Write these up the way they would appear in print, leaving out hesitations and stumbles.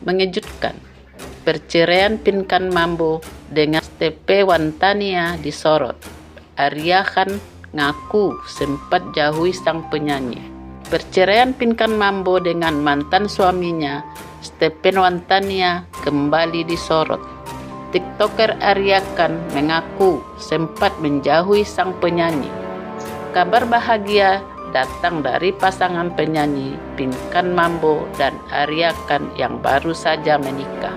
Mengejutkan, perceraian Pinkan Mambo dengan Stepe Wantania disorot. Arya Khan ngaku sempat jauhi sang penyanyi. Perceraian Pinkan Mambo dengan mantan suaminya, Stephen Wantania, kembali disorot. TikToker Arya Khan mengaku sempat menjauhi sang penyanyi. Kabar bahagia datang dari pasangan penyanyi Pinkan Mambo dan Arya Khan yang baru saja menikah.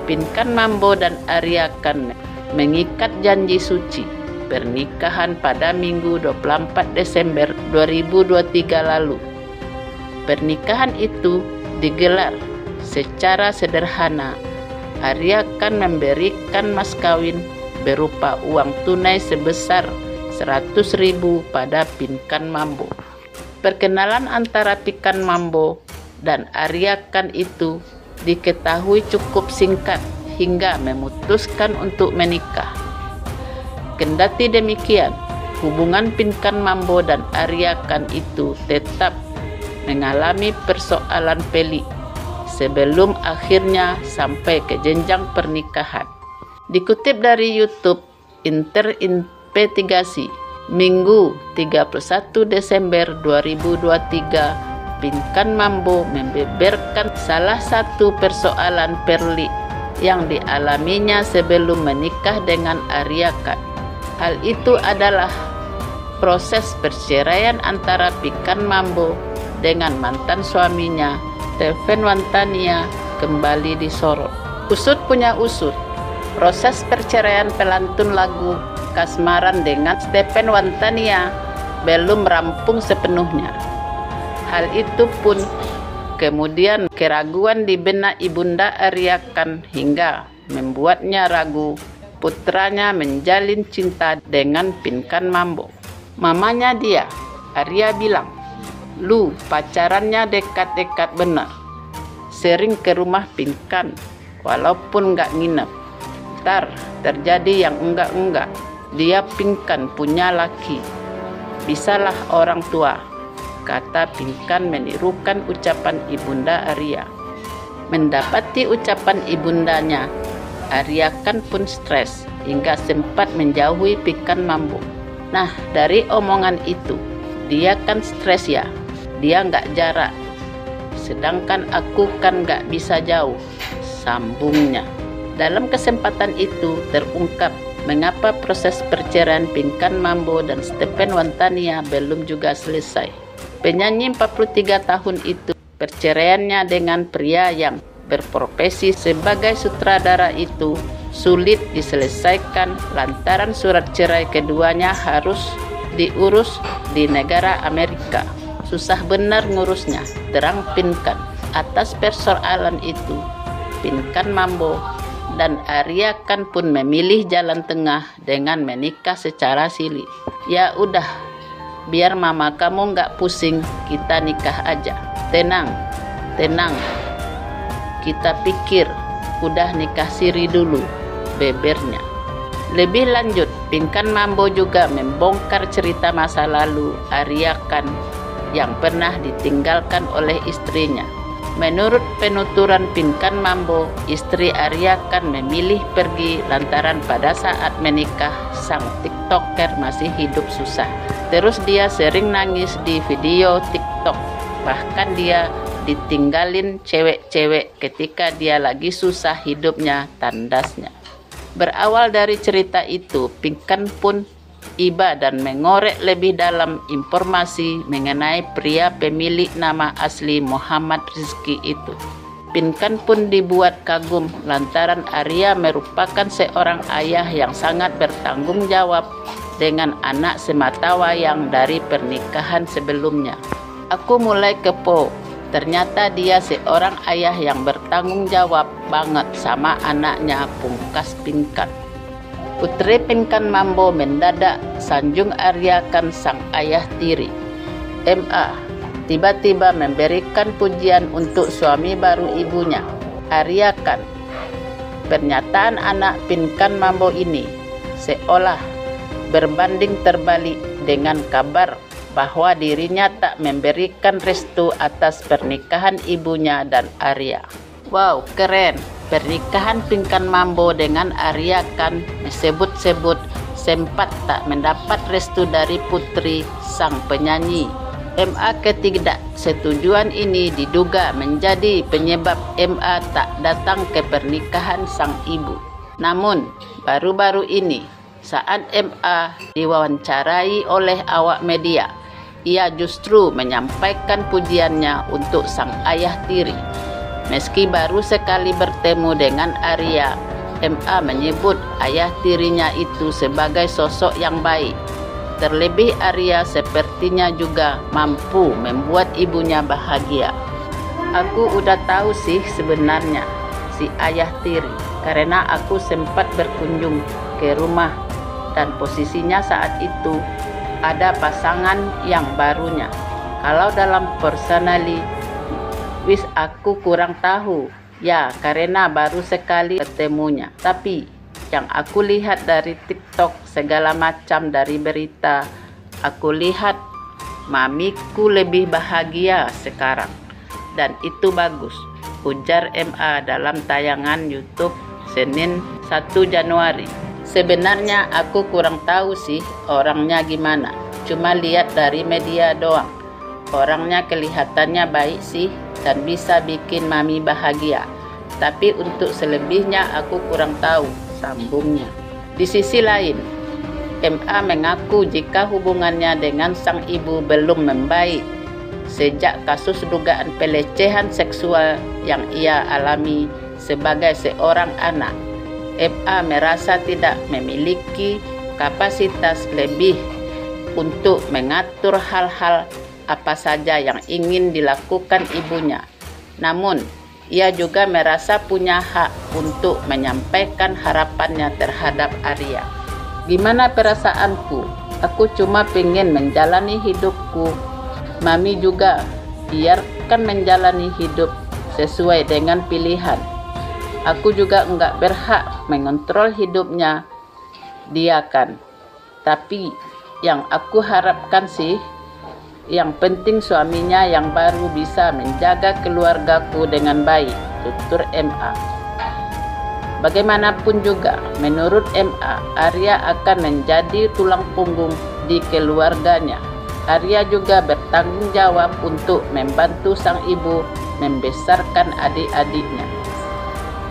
Pinkan Mambo dan Arya Khan mengikat janji suci pernikahan pada Minggu 24 Desember 2023 lalu. Pernikahan itu digelar secara sederhana. Arya Khan memberikan mas kawin berupa uang tunai sebesar 100.000 pada Pinkan Mambo. Perkenalan antara Pinkan Mambo dan Arya Khan itu diketahui cukup singkat hingga memutuskan untuk menikah. Kendati demikian, hubungan Pinkan Mambo dan Arya Khan itu tetap mengalami persoalan pelik sebelum akhirnya sampai ke jenjang pernikahan. Dikutip dari YouTube Interinvestigasi, Minggu 31 Desember 2023, Pinkan Mambo membeberkan salah satu persoalan pelik yang dialaminya sebelum menikah dengan Arya Khan. Hal itu adalah proses perceraian antara Pinkan Mambo dengan mantan suaminya, Stephen Wantania, kembali disorot. Usut punya usut, proses perceraian pelantun lagu Kasmaran dengan Stephen Wantania belum rampung sepenuhnya. Hal itu pun kemudian keraguan di benak ibunda Arya Khan hingga membuatnya ragu putranya menjalin cinta dengan Pinkan Mambo. Mamanya dia, Arya bilang, "Lu pacarannya dekat-dekat benar. Sering ke rumah Pinkan, walaupun nggak nginep. Ntar terjadi yang enggak-enggak. Dia Pinkan punya laki. Bisalah orang tua," kata Pinkan menirukan ucapan ibunda Arya. Mendapati ucapan ibundanya, Arya Khan pun stres hingga sempat menjauhi Pinkan Mambo. Nah, dari omongan itu, dia kan stres ya, dia nggak jarak. Sedangkan aku kan nggak bisa jauh, sambungnya. Dalam kesempatan itu terungkap mengapa proses perceraian Pinkan Mambo dan Stephen Wantania belum juga selesai. Penyanyi 43 tahun itu perceraiannya dengan pria yang berprofesi sebagai sutradara itu sulit diselesaikan lantaran surat cerai keduanya harus diurus di negara Amerika. Susah benar ngurusnya, terang Pinkan. Atas persoalan itu, Pinkan Mambo dan Arya Khan pun memilih jalan tengah dengan menikah secara siri. Ya udah, biar mama kamu nggak pusing, kita nikah aja. Tenang, kita pikir udah nikah siri dulu, bebernya. Lebih lanjut, Pinkan Mambo juga membongkar cerita masa lalu Arya Khan yang pernah ditinggalkan oleh istrinya. Menurut penuturan Pinkan Mambo, istri Arya Khan memilih pergi lantaran pada saat menikah sang TikToker masih hidup susah. Terus dia sering nangis di video TikTok. Bahkan dia ditinggalin cewek-cewek ketika dia lagi susah hidupnya, tandasnya. Berawal dari cerita itu, Pinkan pun iba dan mengorek lebih dalam informasi mengenai pria pemilik nama asli Muhammad Rizky itu. Pinkan pun dibuat kagum lantaran Arya merupakan seorang ayah yang sangat bertanggung jawab dengan anak sematawayang dari pernikahan sebelumnya. Aku mulai kepo, ternyata dia seorang ayah yang bertanggung jawab banget sama anaknya, pungkas Pinkan. Putri Pinkan Mambo mendadak sanjung Arya Khan sang ayah tiri. MA tiba-tiba memberikan pujian untuk suami baru ibunya, Arya Khan. Pernyataan anak Pinkan Mambo ini seolah berbanding terbalik dengan kabar bahwa dirinya tak memberikan restu atas pernikahan ibunya dan Arya. Wow, keren. Pernikahan Pinkan Mambo dengan Arya kan disebut-sebut sempat tak mendapat restu dari putri sang penyanyi. MA ketidaksetujuan ini diduga menjadi penyebab MA tak datang ke pernikahan sang ibu. Namun, baru-baru ini, saat MA diwawancarai oleh awak media, ia justru menyampaikan pujiannya untuk sang ayah tiri. Meski baru sekali bertemu dengan Arya, MA menyebut ayah tirinya itu sebagai sosok yang baik. Terlebih Arya sepertinya juga mampu membuat ibunya bahagia. Aku udah tahu sih sebenarnya si ayah tiri, karena aku sempat berkunjung ke rumah dan posisinya saat itu ada pasangan yang barunya. Kalau dalam personally, aku kurang tahu ya, karena baru sekali ketemunya. Tapi yang aku lihat dari TikTok segala macam dari berita, aku lihat mamiku lebih bahagia sekarang dan itu bagus, ujar MA dalam tayangan YouTube Senin 1 Januari. Sebenarnya aku kurang tahu sih orangnya gimana, cuma lihat dari media doang. Orangnya kelihatannya baik sih dan bisa bikin mami bahagia. Tapi untuk selebihnya aku kurang tahu, sambungnya. Di sisi lain, MA mengaku jika hubungannya dengan sang ibu belum membaik sejak kasus dugaan pelecehan seksual yang ia alami sebagai seorang anak. MA merasa tidak memiliki kapasitas lebih untuk mengatur hal-hal apa saja yang ingin dilakukan ibunya. Namun, ia juga merasa punya hak untuk menyampaikan harapannya terhadap Arya. Gimana perasaanku? Aku cuma pengen menjalani hidupku. Mami juga biarkan menjalani hidup sesuai dengan pilihan. Aku juga enggak berhak mengontrol hidupnya dia kan. Tapi yang aku harapkan sih, yang penting suaminya yang baru bisa menjaga keluargaku dengan baik, tutur MA. Bagaimanapun juga, menurut MA, Arya akan menjadi tulang punggung di keluarganya. Arya juga bertanggung jawab untuk membantu sang ibu membesarkan adik-adiknya.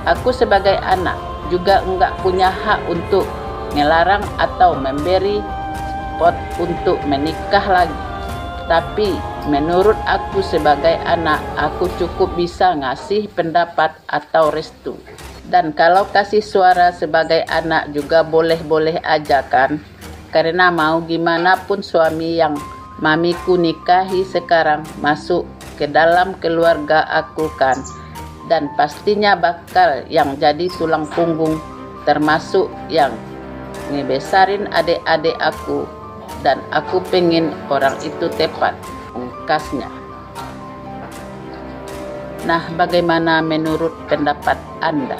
Aku sebagai anak juga enggak punya hak untuk melarang atau memberi spot untuk menikah lagi. Tapi menurut aku sebagai anak, aku cukup bisa ngasih pendapat atau restu. Dan kalau kasih suara sebagai anak juga boleh-boleh aja kan. Karena mau gimana pun suami yang mamiku nikahi sekarang masuk ke dalam keluarga aku kan. Dan pastinya bakal yang jadi tulang punggung, termasuk yang ngebesarin adik-adik aku. Dan aku pengen orang itu tepat, ungkasnya. Nah, bagaimana menurut pendapat Anda?